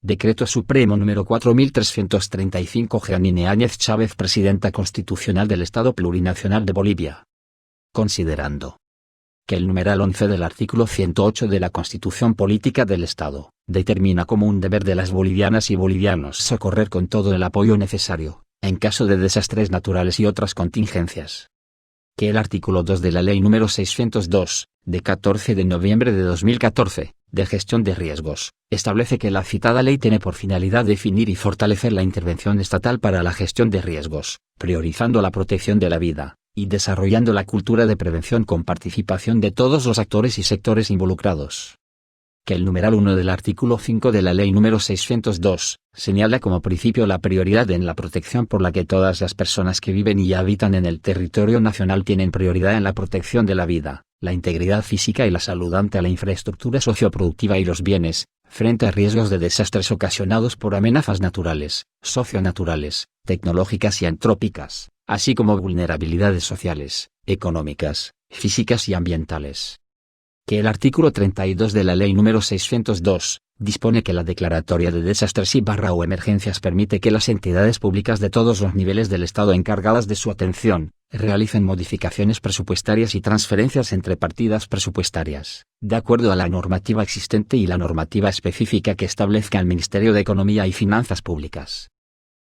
Decreto Supremo número 4335. Jeanine Áñez Chávez, Presidenta Constitucional del Estado Plurinacional de Bolivia. Considerando que el numeral 11 del artículo 108 de la Constitución Política del Estado determina como un deber de las bolivianas y bolivianos socorrer con todo el apoyo necesario, en caso de desastres naturales y otras contingencias. Que el artículo 2 de la Ley número 602, de 14 de noviembre de 2014, de gestión de riesgos, establece que la citada ley tiene por finalidad definir y fortalecer la intervención estatal para la gestión de riesgos, priorizando la protección de la vida, y desarrollando la cultura de prevención con participación de todos los actores y sectores involucrados. Que el numeral 1 del artículo 5 de la Ley número 602, señala como principio la prioridad en la protección por la que todas las personas que viven y habitan en el territorio nacional tienen prioridad en la protección de la vida, la integridad física y la salud ante la infraestructura socioproductiva y los bienes, frente a riesgos de desastres ocasionados por amenazas naturales, socionaturales, tecnológicas y antrópicas, así como vulnerabilidades sociales, económicas, físicas y ambientales. Que el artículo 32 de la Ley número 602, dispone que la declaratoria de desastres o emergencias permite que las entidades públicas de todos los niveles del Estado encargadas de su atención, realicen modificaciones presupuestarias y transferencias entre partidas presupuestarias, de acuerdo a la normativa existente y la normativa específica que establezca el Ministerio de Economía y Finanzas Públicas.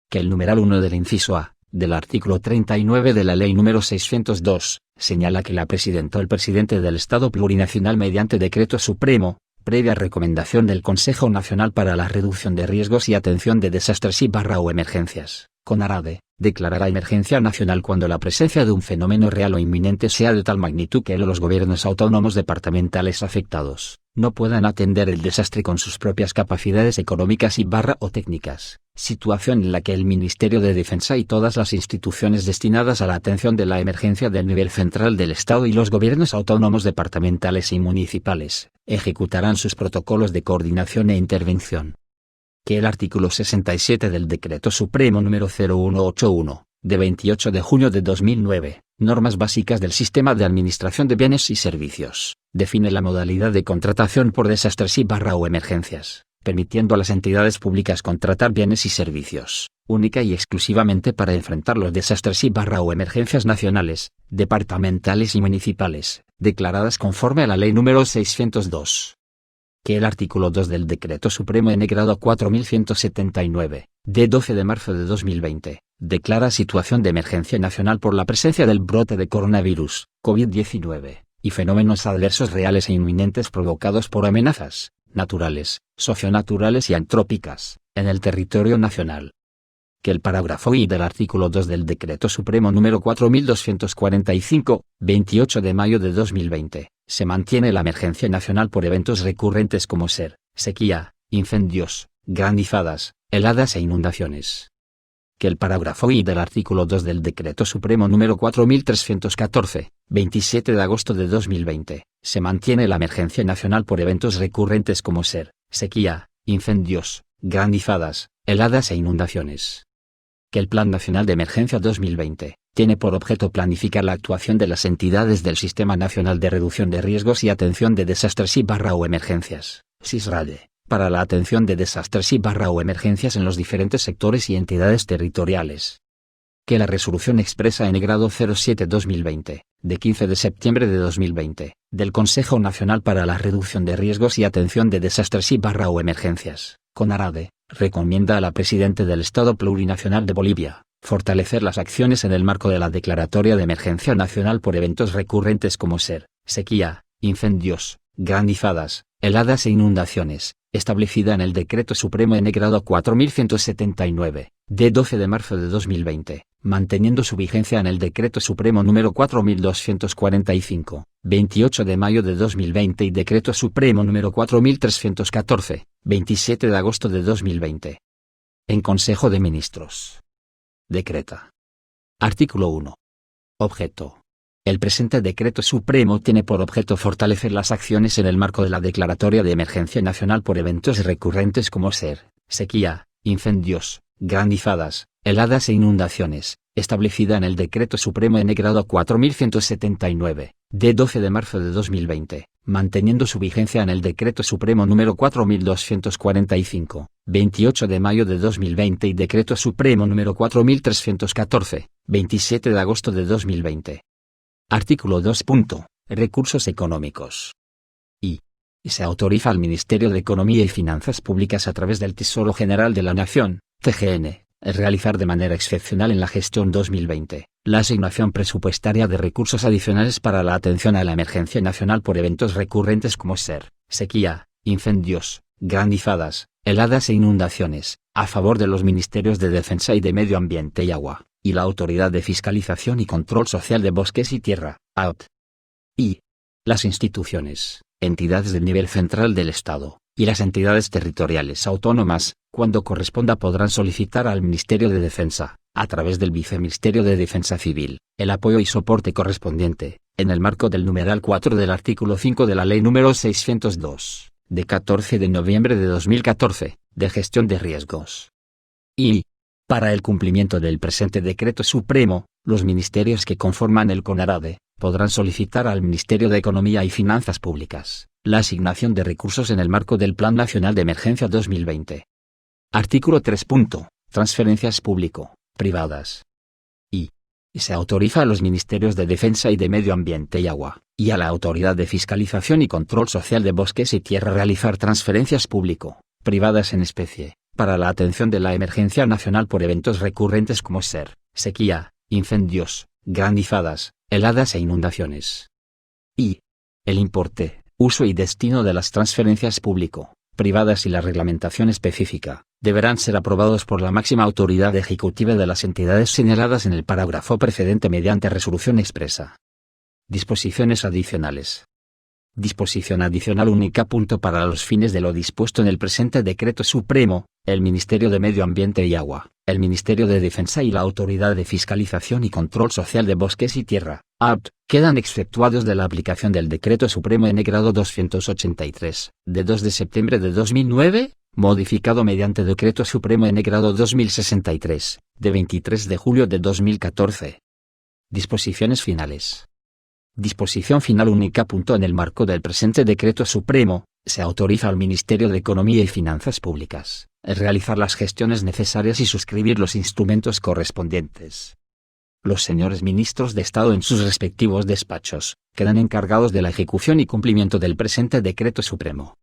Que el numeral 1 del inciso A del artículo 39 de la Ley número 602, señala que la Presidenta o el Presidente del Estado Plurinacional mediante Decreto Supremo, previa recomendación del Consejo Nacional para la Reducción de Riesgos y Atención de Desastres o emergencias, CONARADE, declarará emergencia nacional cuando la presencia de un fenómeno real o inminente sea de tal magnitud que los gobiernos autónomos departamentales afectados no puedan atender el desastre con sus propias capacidades económicas o técnicas, situación en la que el Ministerio de Defensa y todas las instituciones destinadas a la atención de la emergencia del nivel central del Estado y los gobiernos autónomos departamentales y municipales, ejecutarán sus protocolos de coordinación e intervención. Que el artículo 67 del Decreto Supremo número 0181, de 28 de junio de 2009, Normas Básicas del Sistema de Administración de Bienes y Servicios, define la modalidad de contratación por desastres o emergencias, permitiendo a las entidades públicas contratar bienes y servicios, única y exclusivamente para enfrentar los desastres o emergencias nacionales, departamentales y municipales, declaradas conforme a la Ley número 602. Que el artículo 2 del Decreto Supremo N-Grado 4179, de 12 de marzo de 2020, declara situación de emergencia nacional por la presencia del brote de coronavirus, COVID-19, y fenómenos adversos reales e inminentes provocados por amenazas naturales, socionaturales y antrópicas, en el territorio nacional. Que el parágrafo I del artículo 2 del Decreto Supremo número 4245, 28 de mayo de 2020, se mantiene la emergencia nacional por eventos recurrentes como sequía, incendios, granizadas, heladas e inundaciones. Que el parágrafo I del artículo 2 del Decreto Supremo número 4314, 27 de agosto de 2020, se mantiene la emergencia nacional por eventos recurrentes como sequía, incendios, granizadas, heladas e inundaciones. Que el Plan Nacional de Emergencia 2020 tiene por objeto planificar la actuación de las entidades del Sistema Nacional de Reducción de Riesgos y Atención de Desastres o emergencias, SISRADE, para la atención de desastres o emergencias en los diferentes sectores y entidades territoriales. Que la resolución expresa en grado 07-2020, de 15 de septiembre de 2020, del Consejo Nacional para la Reducción de Riesgos y Atención de Desastres o emergencias, CONARADE, recomienda a la Presidenta del Estado Plurinacional de Bolivia fortalecer las acciones en el marco de la Declaratoria de Emergencia Nacional por eventos recurrentes como sequía, incendios, granizadas, heladas e inundaciones, establecida en el Decreto Supremo N-Grado 4179, de 12 de marzo de 2020, manteniendo su vigencia en el Decreto Supremo número 4245, 28 de mayo de 2020 y Decreto Supremo número 4314, 27 de agosto de 2020. En Consejo de Ministros. Decreta. Artículo 1. Objeto. El presente Decreto Supremo tiene por objeto fortalecer las acciones en el marco de la Declaratoria de Emergencia Nacional por eventos recurrentes como sequía, incendios, granizadas, heladas e inundaciones, establecida en el Decreto Supremo N-Grado 4179, de 12 de marzo de 2020, manteniendo su vigencia en el Decreto Supremo número 4245, 28 de mayo de 2020 y Decreto Supremo número 4314, 27 de agosto de 2020. Artículo 2. Recursos económicos. Y se autoriza al Ministerio de Economía y Finanzas Públicas a través del Tesoro General de la Nación, TGN, realizar de manera excepcional en la gestión 2020, la asignación presupuestaria de recursos adicionales para la atención a la emergencia nacional por eventos recurrentes como sequía, incendios, granizadas, heladas e inundaciones, a favor de los Ministerios de Defensa y de Medio Ambiente y Agua, y la Autoridad de Fiscalización y Control Social de Bosques y Tierra, AUT. Y las instituciones, entidades del nivel central del Estado, y las entidades territoriales autónomas, cuando corresponda podrán solicitar al Ministerio de Defensa, a través del Viceministerio de Defensa Civil, el apoyo y soporte correspondiente, en el marco del numeral 4 del artículo 5 de la Ley número 602, de 14 de noviembre de 2014, de gestión de riesgos. Y, para el cumplimiento del presente Decreto Supremo, los ministerios que conforman el CONARADE, podrán solicitar al Ministerio de Economía y Finanzas Públicas, la asignación de recursos en el marco del Plan Nacional de Emergencia 2020. Artículo 3. Transferencias público-privadas. Y se autoriza a los Ministerios de Defensa y de Medio Ambiente y Agua, y a la Autoridad de Fiscalización y Control Social de Bosques y Tierra realizar transferencias público-privadas en especie, para la atención de la emergencia nacional por eventos recurrentes como sequía, incendios, granizadas, heladas e inundaciones. Y el importe, uso y destino de las transferencias público-privadas y la reglamentación específica, deberán ser aprobados por la máxima autoridad ejecutiva de las entidades señaladas en el parágrafo precedente mediante resolución expresa. Disposiciones adicionales. Disposición adicional única. Para los fines de lo dispuesto en el presente Decreto Supremo, el Ministerio de Medio Ambiente y Agua, el Ministerio de Defensa y la Autoridad de Fiscalización y Control Social de Bosques y Tierra, AUT, quedan exceptuados de la aplicación del Decreto Supremo N. 283, de 2 de septiembre de 2009, modificado mediante Decreto Supremo N. 2063, de 23 de julio de 2014. Disposiciones finales. Disposición final única. En el marco del presente Decreto Supremo, se autoriza al Ministerio de Economía y Finanzas Públicas realizar las gestiones necesarias y suscribir los instrumentos correspondientes. Los señores ministros de Estado en sus respectivos despachos quedan encargados de la ejecución y cumplimiento del presente Decreto Supremo.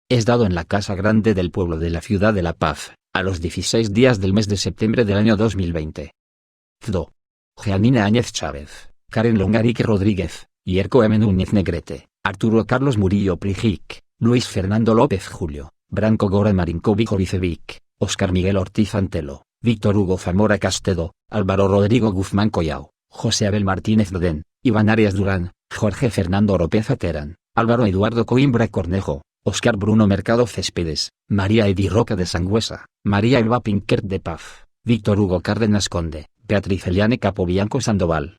Es dado en la Casa Grande del Pueblo de la Ciudad de La Paz, a los 16 días del mes de septiembre del año 2020. CDO. Jeanine Áñez Chávez, Karen Longarique Rodríguez, Yerko M. Núñez Negrete, Arturo Carlos Murillo Prijic, Luis Fernando López Julio, Branco Gora Marinkovic Oricevic, Óscar Miguel Ortiz Antelo, Víctor Hugo Zamora Castedo, Álvaro Rodrigo Guzmán Collao, José Abel Martínez Rodén, Iván Arias Durán, Jorge Fernando Oropeza Terán, Álvaro Eduardo Coimbra Cornejo, Óscar Bruno Mercado Céspedes, María Edi Roca de Sangüesa, María Elba Pinquert de Paz, Víctor Hugo Cárdenas Conde, Beatriz Eliane Capobianco Sandoval,